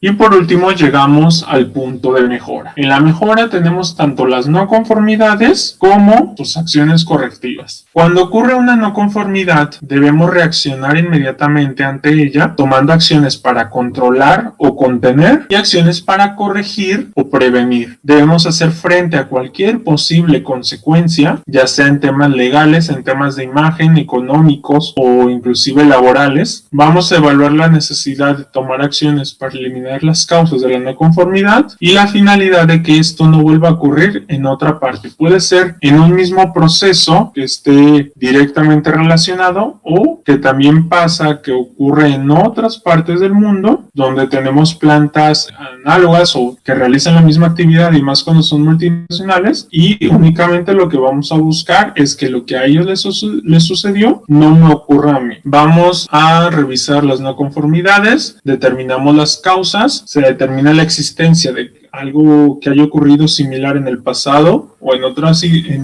Y por último llegamos al punto de mejora. En la mejora tenemos tanto las no conformidades como sus acciones correctivas. Cuando ocurre una no conformidad, debemos reaccionar inmediatamente ante ella, tomando acciones para controlar o contener y acciones para corregir o prevenir. Debemos hacer frente a cualquier posible consecuencia, ya sea en temas legales, en temas de imagen, económicos o inclusive laborales. Vamos a evaluar la necesidad de tomar acciones para eliminar las causas de la no conformidad y la finalidad de que esto no vuelva a ocurrir en otra parte. Puede ser en un mismo proceso que esté directamente relacionado o que también pasa que ocurre en otras partes del mundo donde tenemos plantas análogas o que realizan la misma actividad y más cuando son multinacionales, y únicamente lo que vamos a buscar es que lo que a ellos les sucedió no me ocurra a mí. Vamos a revisar las no conformidades, determinamos las causas, se determina la existencia de algo que haya ocurrido similar en el pasado o en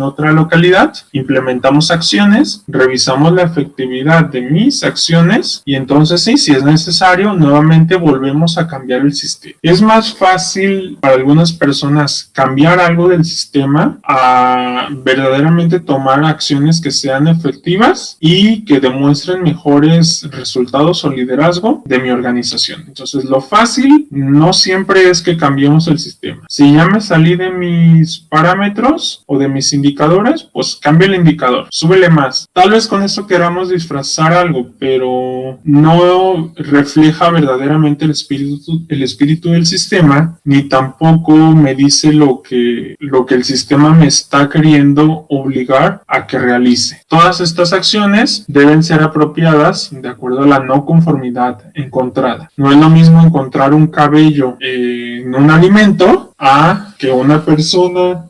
otra localidad, implementamos acciones, revisamos la efectividad de mis acciones y entonces sí, si es necesario, nuevamente volvemos a cambiar el sistema. Es más fácil para algunas personas cambiar algo del sistema a verdaderamente tomar acciones que sean efectivas y que demuestren mejores resultados o liderazgo de mi organización. Entonces lo fácil no siempre es que cambiemos el sistema. Si ya me salí de mis parámetros o de mis indicadores, pues cambia el indicador, súbele más. Tal vez con esto queramos disfrazar algo, pero no refleja verdaderamente el espíritu del sistema, ni tampoco me dice lo que el sistema me está queriendo obligar a que realice. Todas estas acciones deben ser apropiadas de acuerdo a la no conformidad encontrada. No es lo mismo encontrar un cabello en un alimento a que una persona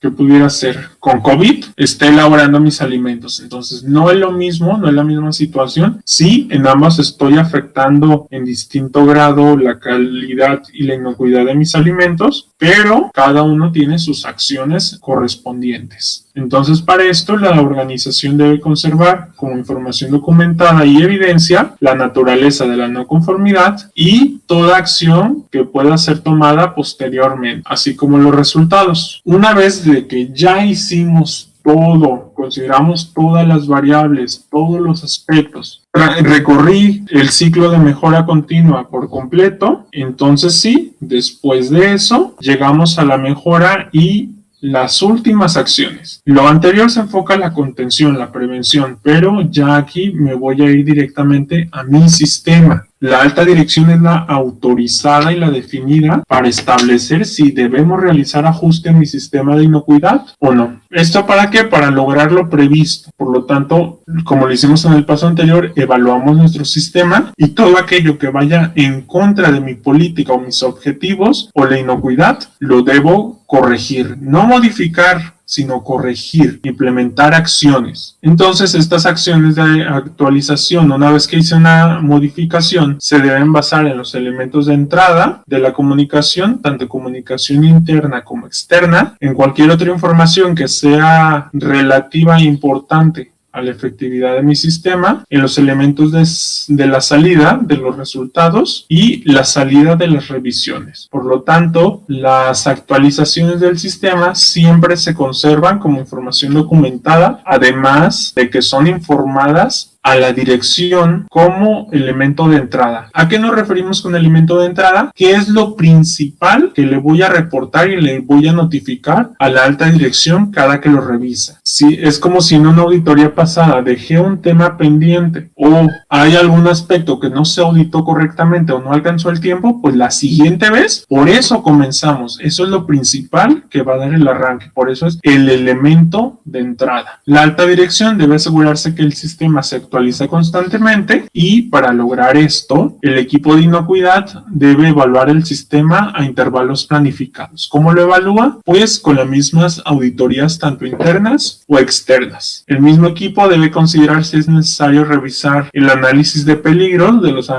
que pudiera ser con COVID esté elaborando mis alimentos. Entonces no es lo mismo, no es la misma situación. Sí, en ambas estoy afectando en distinto grado la calidad y la inocuidad de mis alimentos, pero cada uno tiene sus acciones correspondientes. Entonces, para esto, la organización debe conservar como información documentada y evidencia la naturaleza de la no conformidad y toda acción que pueda ser tomada posteriormente, así como los resultados. Una vez de que ya hicimos todo, consideramos todas las variables, todos los aspectos, recorrí el ciclo de mejora continua por completo, entonces sí, después de eso, llegamos a la mejora y las últimas acciones. Lo anterior se enfoca en la contención, la prevención, pero ya aquí me voy a ir directamente a mi sistema. La alta dirección es la autorizada y la definida para establecer si debemos realizar ajuste en mi sistema de inocuidad o no. ¿Esto para qué? Para lograr lo previsto. Por lo tanto, como lo hicimos en el paso anterior, evaluamos nuestro sistema y todo aquello que vaya en contra de mi política o mis objetivos o la inocuidad, lo debo corregir, no modificar, sino corregir, implementar acciones. Entonces, estas acciones de actualización, una vez que hice una modificación, se deben basar en los elementos de entrada de la comunicación, tanto comunicación interna como externa, en cualquier otra información que sea relativa e importante a la efectividad de mi sistema, en los elementos de la salida de los resultados y la salida de las revisiones. Por lo tanto, las actualizaciones del sistema siempre se conservan como información documentada, además de que son informadas a la dirección como elemento de entrada. ¿A qué nos referimos con elemento de entrada? ¿Qué es lo principal que le voy a reportar y le voy a notificar a la alta dirección cada que lo revisa? Si es como si en una auditoría pasada dejé un tema pendiente o hay algún aspecto que no se auditó correctamente o no alcanzó el tiempo, pues la siguiente vez, por eso comenzamos. Eso es lo principal que va a dar el arranque. Por eso es el elemento de entrada. La alta dirección debe asegurarse que el sistema se actualiza constantemente y para lograr esto, el equipo de inocuidad debe evaluar el sistema a intervalos planificados. ¿Cómo lo evalúa? Pues con las mismas auditorías tanto internas o externas. El mismo equipo debe considerar si es necesario revisar el análisis de peligros, de los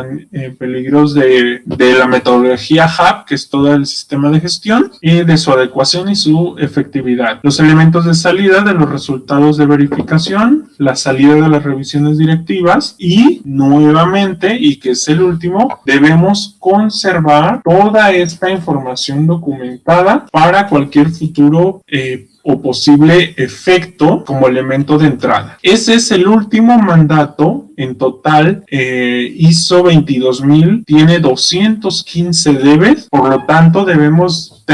peligros de la metodología HAP, que es todo el sistema de gestión, y de su adecuación y su efectividad. Los elementos de salida de los resultados de verificación, la salida de las revisiones de directivas y nuevamente, y que es el último, debemos conservar toda esta información documentada para cualquier futuro o posible efecto como elemento de entrada. Ese es el último mandato. En total, ISO 22000 tiene 215 debes, por lo tanto tenemos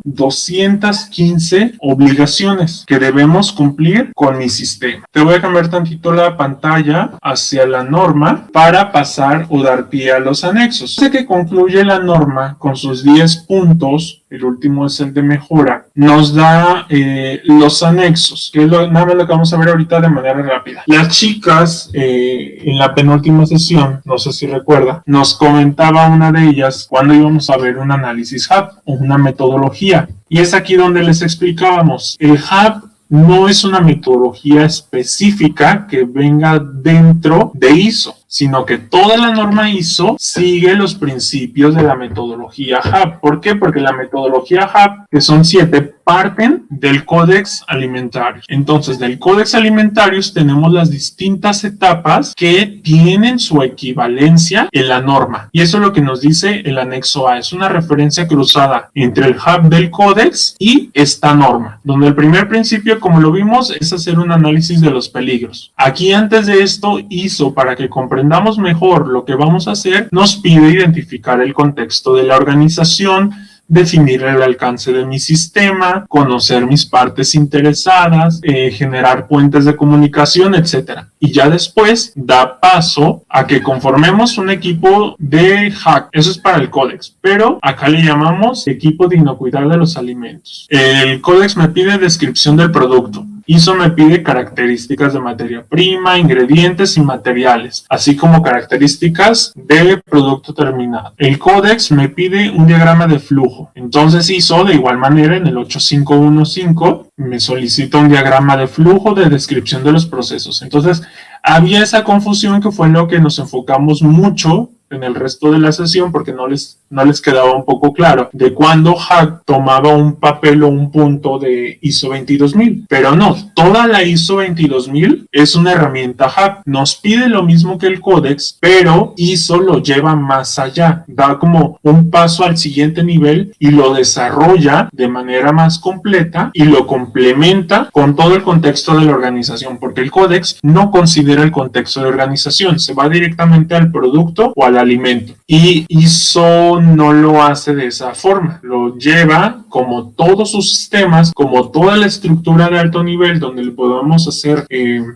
215 obligaciones que debemos cumplir con mi sistema. Te voy a cambiar tantito la pantalla hacia la norma para pasar o dar pie a los anexos. Sé que concluye la norma con sus 10 puntos. El último es el de mejora. Nos da los anexos, que es nada más lo que vamos a ver ahorita de manera rápida. Las chicas, en la penúltima sesión, no sé si recuerda, nos comentaba una de ellas cuando íbamos a ver un análisis hub o una metodología. Y es aquí donde les explicábamos. El hub no es una metodología específica que venga dentro de ISO, sino que toda la norma ISO sigue los principios de la metodología hub. ¿Por qué? Porque la metodología hub, que son 7, parten del Códex Alimentarius. Entonces, del Códex Alimentarius tenemos las distintas etapas que tienen su equivalencia en la norma. Y eso es lo que nos dice el anexo A. Es una referencia cruzada entre el hub del Códex y esta norma, donde el primer principio, como lo vimos, es hacer un análisis de los peligros. Aquí, antes de esto, ISO, para que comprendamos mejor lo que vamos a hacer, nos pide identificar el contexto de la organización, definir el alcance de mi sistema, conocer mis partes interesadas, generar puentes de comunicación, etc. Y ya después da paso a que conformemos un equipo de hack. Eso es para el códex, pero acá le llamamos equipo de inocuidad de los alimentos. El códex me pide descripción del producto. ISO me pide características de materia prima, ingredientes y materiales, así como características de producto terminado. El códex me pide un diagrama de flujo. Entonces ISO, de igual manera, en el 8515 me solicita un diagrama de flujo de descripción de los procesos. Entonces había esa confusión que fue lo que nos enfocamos mucho en el resto de la sesión, porque no les quedaba un poco claro de cuándo Hack tomaba un papel o un punto de ISO 22000. Pero no, toda la ISO 22000 es una herramienta Hack. Nos pide lo mismo que el códex, pero ISO lo lleva más allá. Da como un paso al siguiente nivel y lo desarrolla de manera más completa y lo complementa con todo el contexto de la organización, porque el códex no considera el contexto de organización, se va directamente al producto o al alimento. Y ISO no lo hace de esa forma, lo lleva como todos sus sistemas, como toda la estructura de alto nivel donde le podamos hacer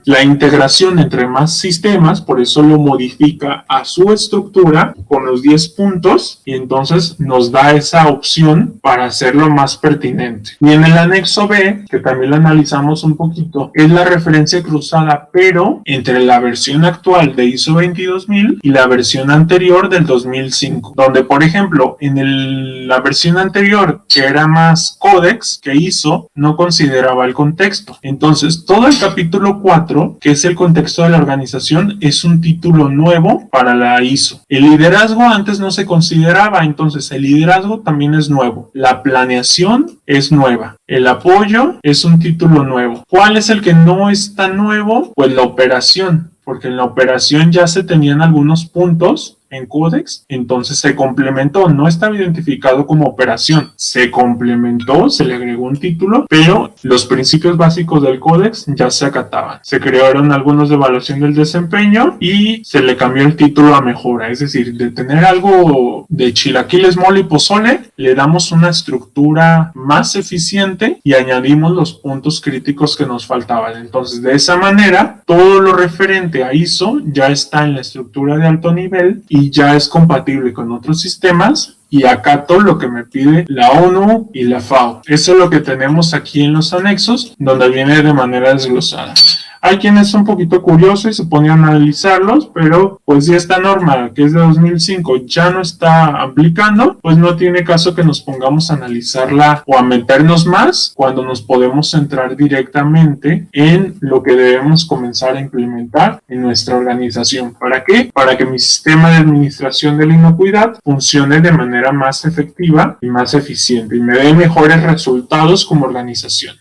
la integración entre más sistemas, por eso lo modifica a su estructura con los 10 puntos y entonces nos da esa opción para hacerlo más pertinente. Y en el anexo B, que también lo analizamos un poquito, es la referencia cruzada, pero entre la versión actual de ISO 22000 y la versión anterior del 2005, donde por ejemplo en la versión anterior, que era más códex que ISO, no consideraba el contexto. Entonces todo el capítulo 4, que es el contexto de la organización, es un título nuevo para la ISO. El liderazgo antes no se consideraba, entonces el liderazgo también es nuevo. La planeación es nueva. El apoyo es un título nuevo. ¿Cuál es el que no está nuevo? Pues la operación, porque en la operación ya se tenían algunos puntos en Codex, entonces se complementó, no estaba identificado como operación, se complementó, se le agregó un título, pero los principios básicos del Codex ya se acataban. Se crearon algunos de evaluación del desempeño y se le cambió el título a mejora, es decir, de tener algo de chilaquiles, mole y pozole, le damos una estructura más eficiente y añadimos los puntos críticos que nos faltaban. Entonces, de esa manera, todo lo referente a ISO ya está en la estructura de alto nivel y ya es compatible con otros sistemas y acato lo que me pide la ONU y la FAO. Eso es lo que tenemos aquí en los anexos, donde viene de manera desglosada. Hay quienes son un poquito curiosos y se ponen a analizarlos, pero pues si esta norma, que es de 2005, ya no está aplicando, pues no tiene caso que nos pongamos a analizarla o a meternos más cuando nos podemos centrar directamente en lo que debemos comenzar a implementar en nuestra organización. ¿Para qué? Para que mi sistema de administración de la inocuidad funcione de manera más efectiva y más eficiente y me dé mejores resultados como organización.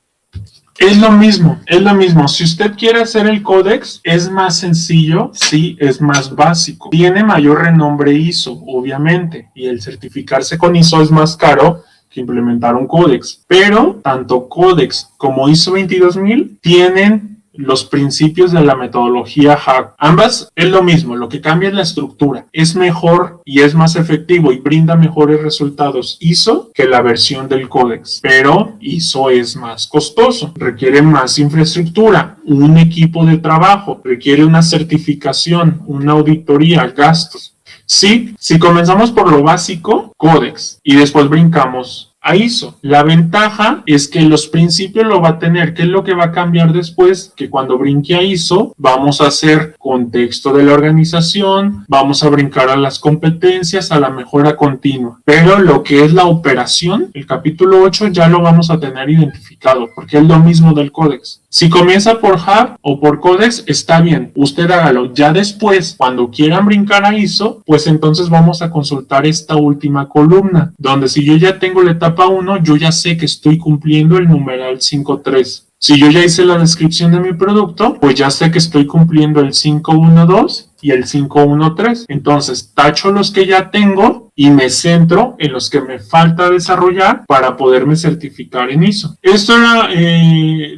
Es lo mismo, es lo mismo. Si usted quiere hacer el códex, es más sencillo, sí, es más básico. Tiene mayor renombre ISO, obviamente, y el certificarse con ISO es más caro que implementar un códex. Pero tanto códex como ISO 22000 tienen los principios de la metodología HACCP. Ambas es lo mismo, lo que cambia es la estructura. Es mejor y es más efectivo y brinda mejores resultados ISO que la versión del códex. Pero ISO es más costoso, requiere más infraestructura, un equipo de trabajo, requiere una certificación, una auditoría, gastos. Sí, si comenzamos por lo básico, códex, y después brincamos a ISO. La ventaja es que los principios lo va a tener. ¿Qué es lo que va a cambiar después? Que cuando brinque a ISO, vamos a hacer contexto de la organización, vamos a brincar a las competencias, a la mejora continua. Pero lo que es la operación, el capítulo 8 ya lo vamos a tener identificado, porque es lo mismo del códex. Si comienza por Hub o por Codex, está bien, usted hágalo. Ya después, cuando quieran brincar a ISO, pues entonces vamos a consultar esta última columna, donde si yo ya tengo la etapa 1, yo ya sé que estoy cumpliendo el numeral 5.3. Si yo ya hice la descripción de mi producto, pues ya sé que estoy cumpliendo el 5.1.2 y el 5.1.3. Entonces, tacho los que ya tengo y me centro en los que me falta desarrollar para poderme certificar en ISO. Esto era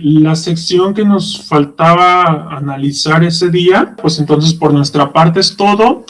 la sección que nos faltaba analizar ese día. Pues entonces, por nuestra parte es todo.